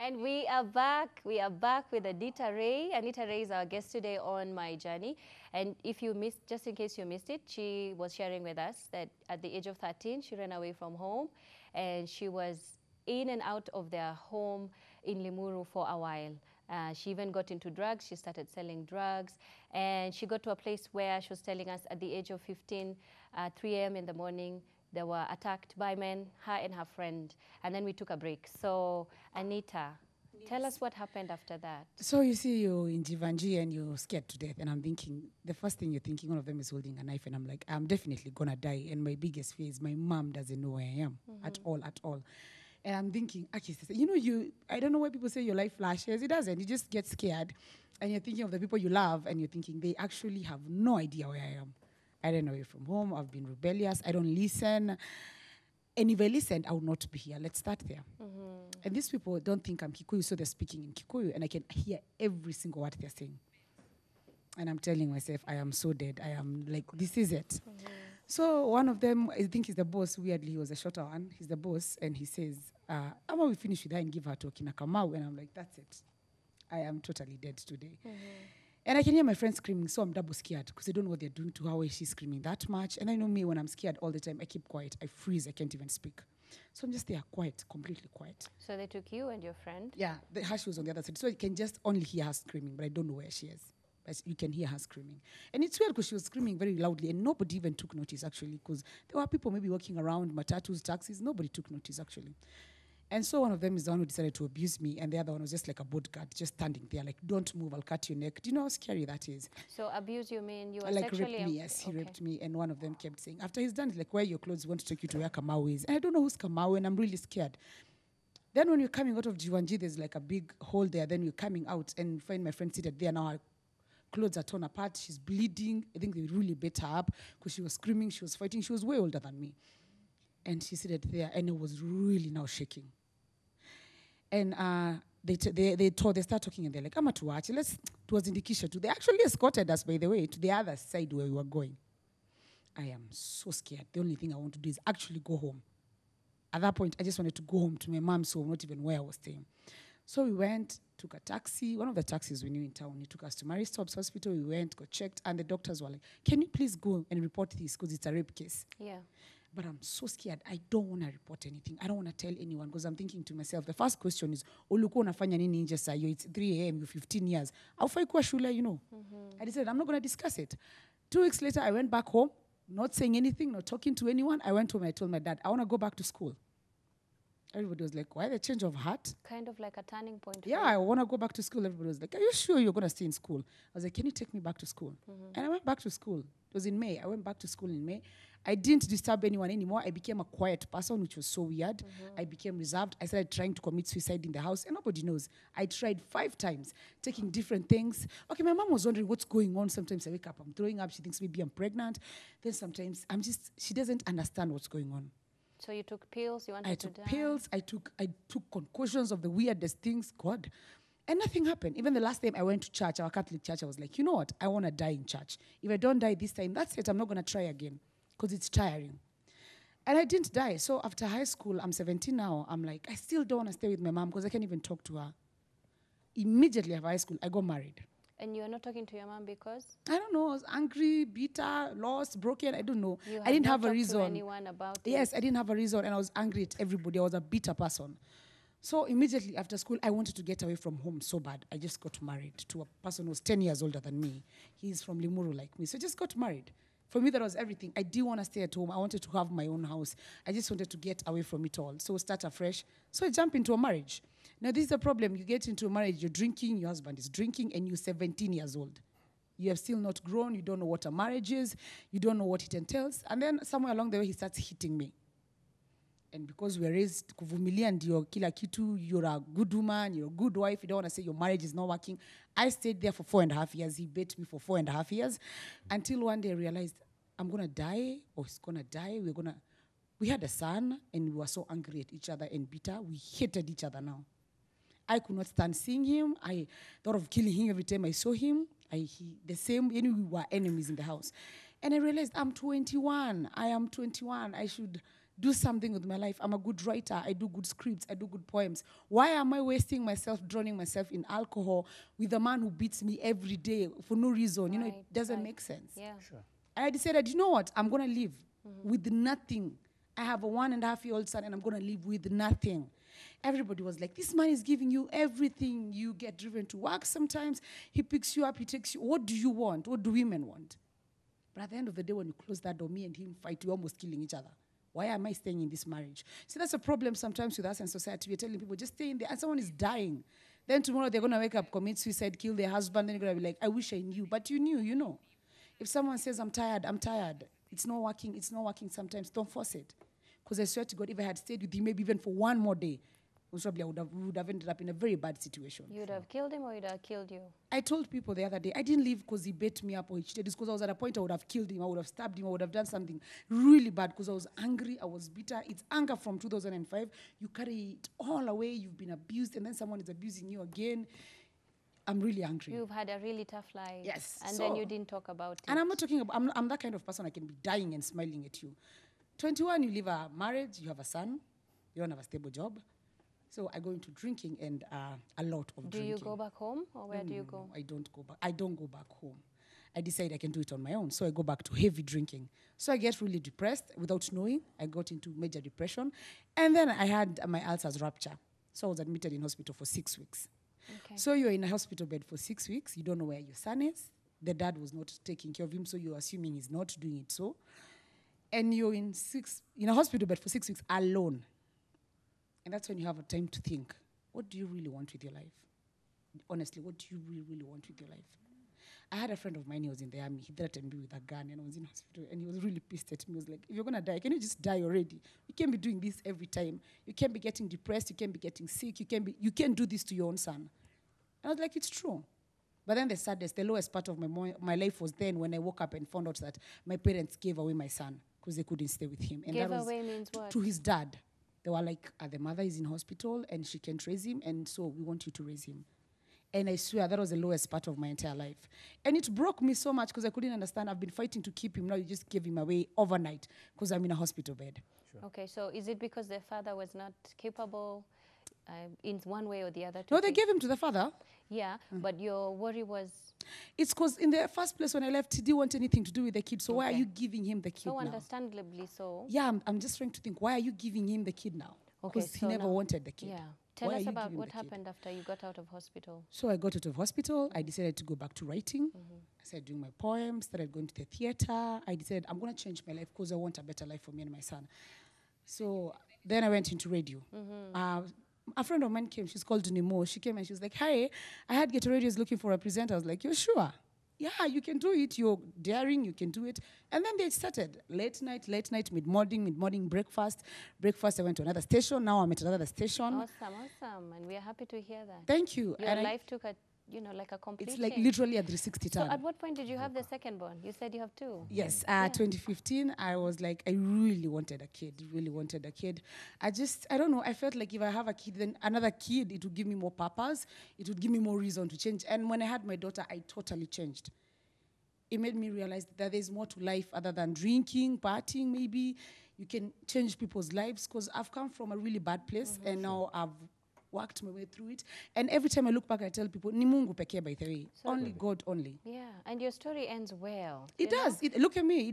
And we are back. We are back with Annitah Raey. Annitah Raey is our guest today on My Journey. And if you missed, just in case you missed it, she was sharing with us that at the age of 13, she ran away from home and she was in and out of their home in Limuru for a while. She even got into drugs. She started selling drugs. And she got to a place where she was telling us at the age of 15, 3 a.m. in the morning, they were attacked by men, her and her friend. And then we took a break. So, Annitah, tell us what happened after that. So you see, you're in Jivanji and you're scared to death. And I'm thinking, the first thing you're thinking, one of them is holding a knife. And I'm like, I'm definitely going to die. And my biggest fear is my mom doesn't know where I am at all. And I'm thinking, okay, you know, I don't know why people say your life flashes. It doesn't. You just get scared. And you're thinking of the people you love. And you're thinking, they actually have no idea where I am. I ran away from home. I've been rebellious. I don't listen. And if I listened, I would not be here. Let's start there. And these people don't think I'm Kikuyu, so they're speaking in Kikuyu, and I can hear every single word they're saying. And I'm telling myself, I am so dead. I am like, this is it. So one of them, I think he's the boss, weirdly, he was a shorter one. He's the boss, and he says, Ama we finish with her and give her to Kinakamau. And I'm like, that's it. I am totally dead today. And I can hear my friends screaming, so I'm double scared because I don't know what they're doing to her, why she's screaming that much. And I know me, when I'm scared all the time, I keep quiet. I freeze. I can't even speak. So I'm just there, quiet, completely quiet. So they took you and your friend? Yeah, her she was on the other side. So you can just only hear her screaming, but I don't know where she is. But you can hear her screaming. And it's weird because she was screaming very loudly and nobody even took notice, actually, because there were people maybe walking around, matatus, taxis. Nobody took notice, actually. And so one of them is the one who decided to abuse me, and the other one was just like a bodyguard, just standing there, like, don't move, I'll cut your neck. Do you know how scary that is? So abuse, you mean you were like sexually... raped me, yes, he raped me. And one of them kept saying, after he's done, like, wear your clothes, we want to take you to where Kamau is. And I don't know who's Kamau, and I'm really scared. Then when you're coming out of Jiwanji, there's like a big hole there. Then you're coming out and find my friend seated there. Now her clothes are torn apart. She's bleeding. I think they really beat her up because she was screaming, she was fighting. She was way older than me. And she seated there, and it was really now shaking. And they start talking, and they're like, "I'm to watch. It was in the kitchen too." They actually escorted us, by the way, to the other side where we were going. I am so scared. The only thing I want to do is actually go home. At that point, I just wanted to go home to my mom's home, not even where I was staying. So we went, took a taxi. One of the taxis we knew in town, he took us to Mary Stopes Hospital. We went, got checked, and the doctors were like, "Can you please go and report this because it's a rape case?" Yeah. But I'm so scared. I don't want to report anything. I don't want to tell anyone because I'm thinking to myself, the first question is, ulikuwa unafanya nini nje saa hiyo? It's 3 a.m., you're 15 years. Haufai kuwa shule, you know. I decided I'm not going to discuss it. 2 weeks later, I went back home, not saying anything, not talking to anyone. I went home and I told my dad, I want to go back to school. Everybody was like, why the change of heart? Kind of like a turning point. Yeah, I want to go back to school. Everybody was like, are you sure you're going to stay in school? I was like, can you take me back to school? And I went back to school. It was in May. I went back to school in May. I didn't disturb anyone anymore. I became a quiet person, which was so weird. I became reserved. I started trying to commit suicide in the house, and nobody knows. I tried 5 times, taking different things. Okay, my mom was wondering what's going on. Sometimes I wake up, I'm throwing up. She thinks maybe I'm pregnant. Then sometimes she doesn't understand what's going on. So you took pills? You wanted to die? I took pills. I took concussions of the weirdest things. God. And nothing happened. Even the last time I went to church, our Catholic church, I was like, you know what? I want to die in church. If I don't die this time, that's it. I'm not going to try again because it's tiring. And I didn't die. So after high school, I'm 17 now. I'm like, I still don't want to stay with my mom because I can't even talk to her. Immediately after high school, I got married. And you're not talking to your mom because? I don't know. I was angry, bitter, lost, broken. I don't know. I didn't have a reason. To anyone about it? Yes, I didn't have a reason, and I was angry at everybody. I was a bitter person. So immediately after school, I wanted to get away from home so bad. I just got married to a person who was 10 years older than me. He's from Limuru like me. So I just got married. For me, that was everything. I didn't want to stay at home. I wanted to have my own house. I just wanted to get away from it all. So start afresh. So I jump into a marriage. Now, this is the problem. You get into a marriage, you're drinking, your husband is drinking, and you're 17 years old. You have still not grown. You don't know what a marriage is. You don't know what it entails. And then somewhere along the way, he starts hitting me. And because we're raised kuvumilia ndio kila kitu, you're a good woman, you're a good wife, you don't want to say your marriage is not working. I stayed there for 4.5 years. He beat me for 4.5 years until one day I realized I'm going to die or he's going to die. We had a son and we were so angry at each other and bitter. We hated each other now. I could not stand seeing him. I thought of killing him every time I saw him. We were enemies in the house. And I realized I'm 21. I am 21. I should do something with my life. I'm a good writer. I do good scripts. I do good poems. Why am I wasting myself, drowning myself in alcohol with a man who beats me every day for no reason? You know, it doesn't make sense. Yeah. Sure. And I decided, you know what? I'm going to live with nothing. I have a 1.5-year-old son, and I'm going to live with nothing. Everybody was like, this man is giving you everything. You get driven to work sometimes. He picks you up. He takes you. What do you want? What do women want? But at the end of the day, when you close that door, me and him fight. We're almost killing each other. Why am I staying in this marriage? See, that's a problem sometimes with us in society. We're telling people, just stay in there. And someone is dying. Then tomorrow they're going to wake up, commit suicide, kill their husband. Then you're going to be like, I wish I knew. But you knew, you know. If someone says, I'm tired, it's not working sometimes, don't force it. Because I swear to God, if I had stayed with him, maybe even for one more day, most probably we would have ended up in a very bad situation. You would have killed him, or he would have killed you? I told people the other day, I didn't leave because he beat me up or he cheated. It's because I was at a point I would have killed him, I would have stabbed him, I would have done something really bad because I was angry, I was bitter. It's anger from 2005. You carry it all away, you've been abused, and then someone is abusing you again. I'm really angry. You've had a really tough life. Yes. And then you didn't talk about it. And I'm not talking about, I'm that kind of person I can be dying and smiling at you. 21, you live a marriage, you have a son, you don't have a stable job. So I go into drinking and a lot of drinking. Do you go back home, or where do you go? No, I don't go back. I don't go back home. I decide I can do it on my own. So I go back to heavy drinking. So I get really depressed without knowing. I got into major depression. And then I had my ulcers rupture. So I was admitted in hospital for 6 weeks. Okay. So you're in a hospital bed for 6 weeks. You don't know where your son is. The dad was not taking care of him, so you're assuming he's not doing it so. And you're in a hospital bed for 6 weeks alone. And that's when you have a time to think, what do you really want with your life? Honestly, what do you really, really want with your life? I had a friend of mine, he was in the army. He threatened me with a gun, and I was in hospital, and he was really pissed at me. He was like, if you're going to die, can you just die already? You can't be doing this every time. You can't be getting depressed. You can't be getting sick. You can't do this to your own son. And I was like, it's true. But then the saddest, the lowest part of my life was then when I woke up and found out that my parents gave away my son because they couldn't stay with him. And Gave that was away means what? to his dad. They were like, the mother is in hospital and she can't raise him, and so we want you to raise him. And I swear that was the lowest part of my entire life. And it broke me so much because I couldn't understand. I've been fighting to keep him. Now you just gave him away overnight because I'm in a hospital bed. Sure. Okay, so is it because the father was not capable in one way or the other? No, they gave him to the father. Yeah, but your worry was... It's because in the first place when I left, he didn't want anything to do with the kid. So why are you giving him the kid So now? understandably so. Yeah, I'm just trying to think, why are you giving him the kid now? Okay, Because so he never now- wanted the kid. Yeah. Tell Why are us you about giving what the kid? happened after you got out of hospital. So I got out of hospital. I decided to go back to writing. I started doing my poems, started going to the theater. I decided I'm going to change my life because I want a better life for me and my son. So then I went into radio. A friend of mine came. She's called Nemo. She came and she was like, hi, I heard Ghetto Radio is looking for a presenter. I was like, you're sure? Yeah, you can do it. You're daring. You can do it. And then they started late night, mid-morning, breakfast. Breakfast, I went to another station. Now I'm at another station. Awesome. And we are happy to hear that. Thank you. Your And life took a, like a complete it's like change. literally a 360 So turn. at what point did you have the second born? You said you have two. Yes, 2015, I was like, I really wanted a kid, I don't know, I felt like if I have a kid, then another kid, it would give me more purpose, it would give me more reason to change. And when I had my daughter, I totally changed. It made me realize that there's more to life other than drinking, partying maybe. You can change people's lives, because I've come from a really bad place, and now I've worked my way through it. And every time I look back, I tell people, ni Mungu pekee, by the way. Only God only. Yeah, and your story ends well. It you know? does. Look at me.